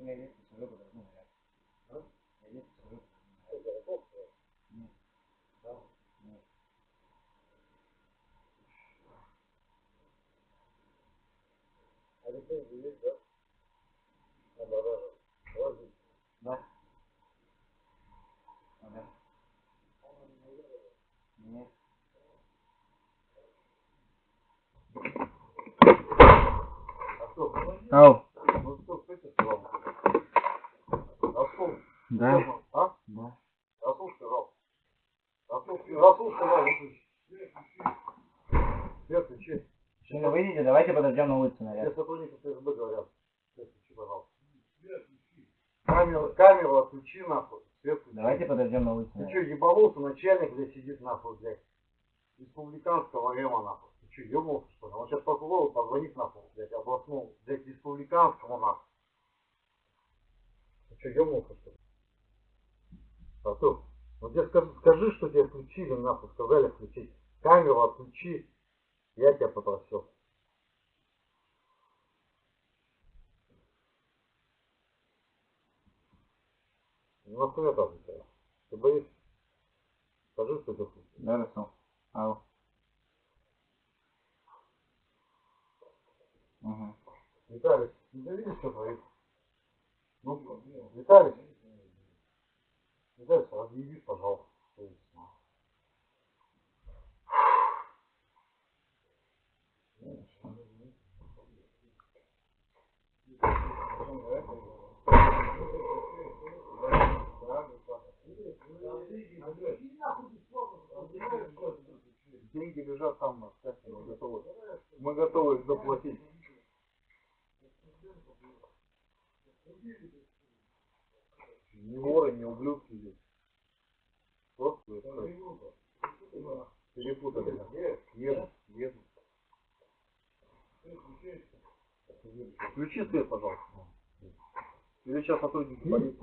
я здесь посажу, подожду наряд. Я здесь посажу. Нет. Нет. А лицензия есть, да? Да. Да. Нет. Ау. Ну что, это сказал? Расул. Да. А? Да. Расул сказал. Расул сказал, выключи. Свет включи. Мужчина, выйдите, давайте подождем на улице наряд. Все сотрудники ФСБ говорят. Свет включи, пожалуйста. Камеру отключи, нахуй. Свет включи. Давайте подождем на улице Ты что, наряд. ебанулся, начальник, блядь, сидит, нахуй, блядь. Республиканского рема, нахуй. Ты что, ебнулся, что ли? Он сейчас прокурору позвонит, нахуй, блядь, областному, блядь, республиканскому, нахуй. Ты что, ебнулся, что ли? Артур, ну тебе скажи, что тебе включили, нахуй, сказали включить. Камеру отключи, я тебя попросил. Ну нахуя там тебя? Ты боишься? Скажи, что ты включил. Да, Расул. Ау. Угу. Виталий, ты видишь, что творит? Ну, Виталий, объявись, пожалуйста. Деньги лежат там, мы готовы. Мы готовы их заплатить. Не воры, не ублюдки здесь. Просто перепутали. Еду. Включи свет, пожалуйста. Или сейчас сотрудники полиции.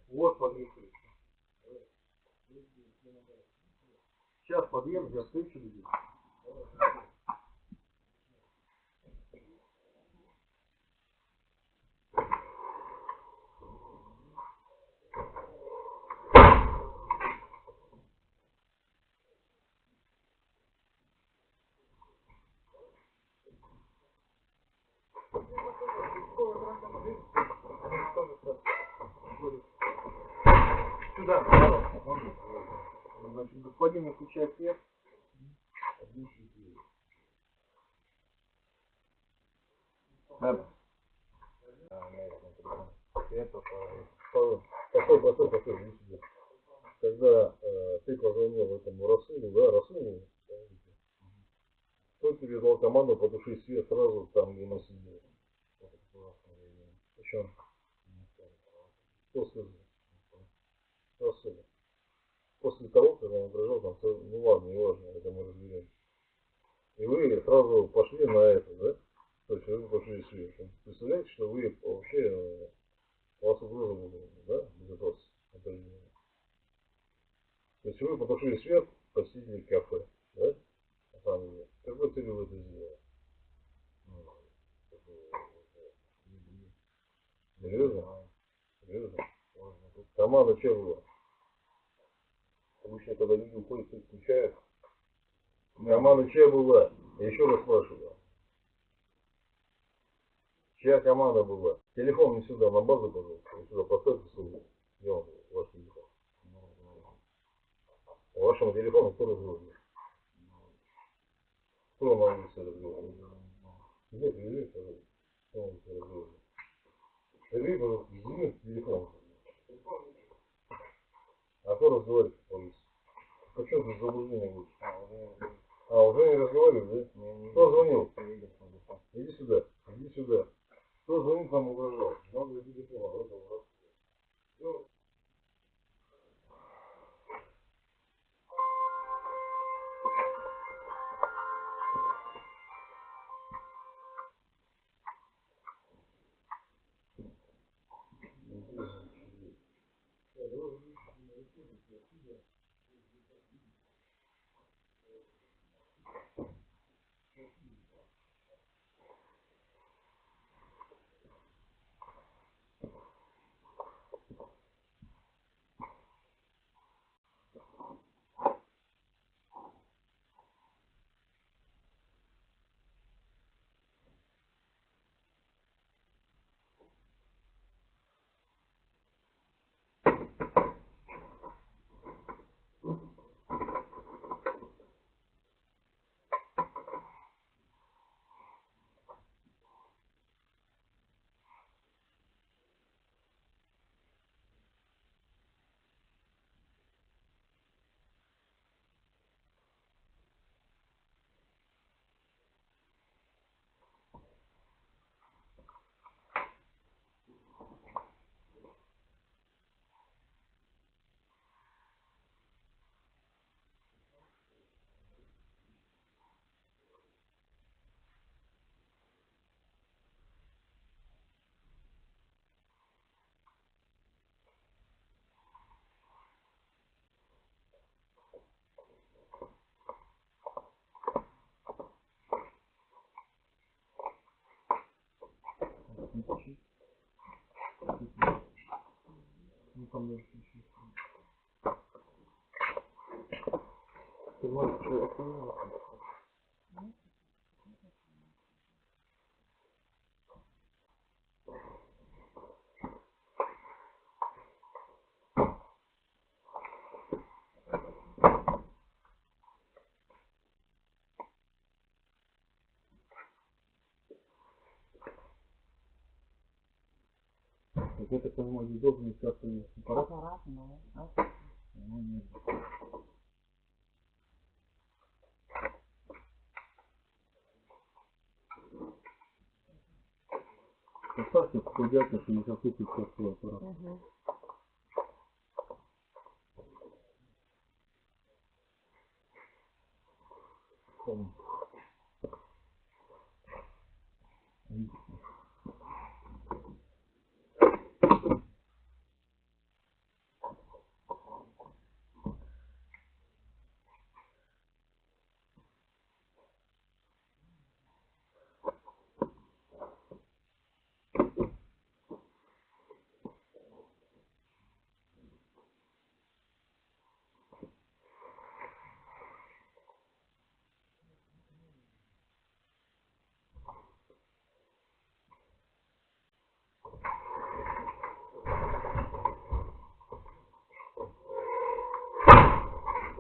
Вот подъехали. Сейчас подъем, я встречу людей. Сюда, пожалуйста. Значит, господин, включай свет. Да. Такой, когда ты позвонил этому Расулу, да, Расулу, кто тебе дал команду потушить свет сразу там, где мы сидели? Причем? Кто сказал? Расул. После того, когда он угрожал, там, ну ладно, не важно, это мы разберем. И вы сразу пошли на это, да? То есть вы пошли свет. Представляете, что вы вообще, у вас угроза была, да, безопасности определенная. То есть вы потушили свет, посетили кафе, да? На самом деле. Какой целью вы это сделали? Серьезно? Серьезно? Команда что была? Обычно, когда люди уходят, их включают. Команда чья была? Я еще раз спрашиваю. Чья команда была? Телефон не сюда, на базу, пожалуйста. Не сюда поставьте свой. Где он? Ваш телефон. По вашему телефону кто разговаривает? Кто на улице разговаривает? Где привези, пожалуйста? Кто на улице разговаривает? Привези, пожалуйста, извини, телефон. А кто разговаривает по улице? Почему ты заблуждение будешь? Уже не разговаривает, да? Кто звонил? Иди сюда, иди сюда. Кто звонит, вам угрожал? Надо телефона. Ты можешь остановиться. Вот это, по-моему, удобный кассовый аппарат. Аппарат, ну, Ну, нет. Поставьте в дядька, что не купить кассовый аппарат. угу.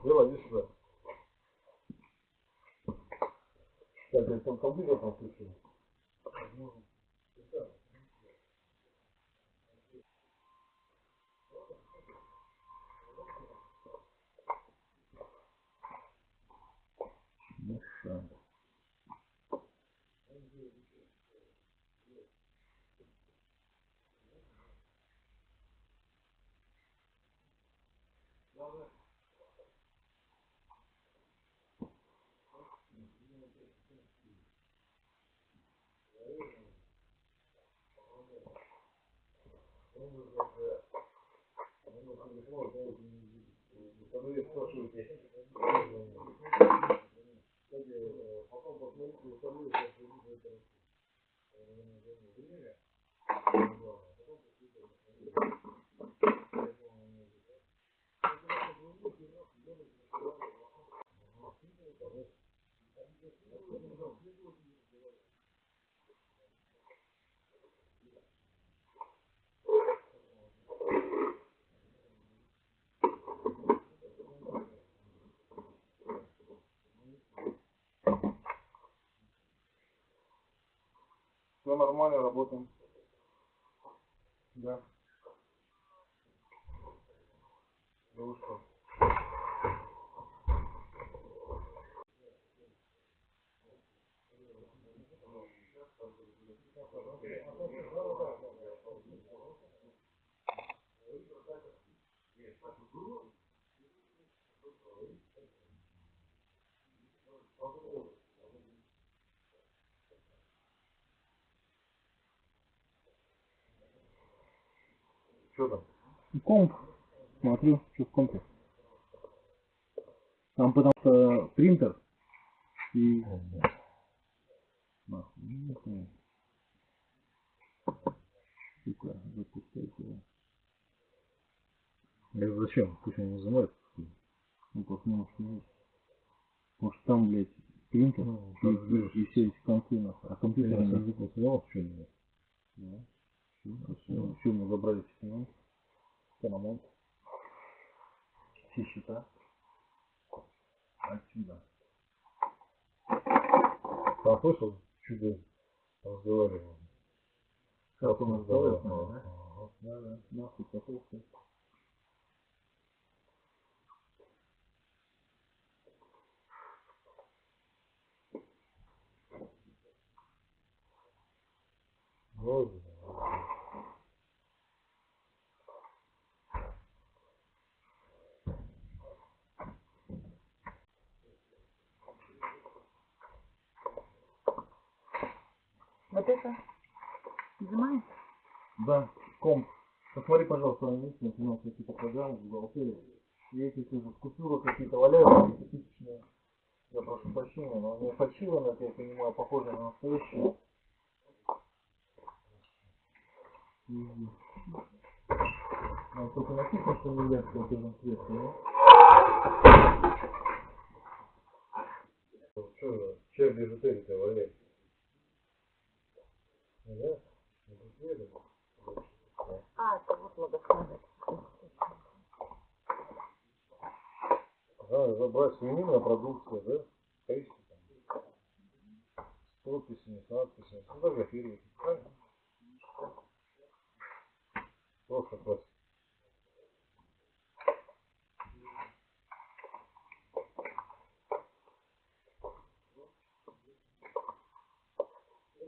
Давай, иди сюда. Так, я там компьютер там включил. Мешает. Потом посмотрите, вторую, все нормально, работаем. Да. Да вы что? Что там? Комп. Смотрю, что в компе. Там потому что принтер и... Нахуй, не знаю. Сука, запускать его. Я зачем? Пусть они не знают. Ну, посмотрим, что есть. Потому что там, блядь, принтер и все эти компы, нахуй. А компьютера нет. Снял что-нибудь? Да. Все, мы забрали все снимаем. Парамонт. Все счета. Отсюда. Там слышал? Чудо разговаривал. Как он разговаривает, да? Ага. Да. Нахуй, пошел все. Вот. Вот это изымаем? Да, комп. Посмотри, пожалуйста, на них, на какие-то программы, в бухгалтерии. И эти купюры какие-то валяются, типичные. Я прошу прощения, но они фальшивые, как я понимаю, похожи на настоящие. Только написано, что не является платежным средством, Что же, чек бижутерии-то валяется? Да? А, это вот многословие. Надо забрать свинина, продукция, да? Количество там. С подписями, с надписями, сфотографировать. Правильно? Просто классика.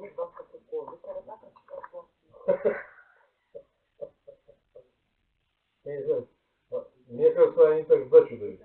Есть бабка прикол. Я не знаю. Мне кажется, они так сдачу дают.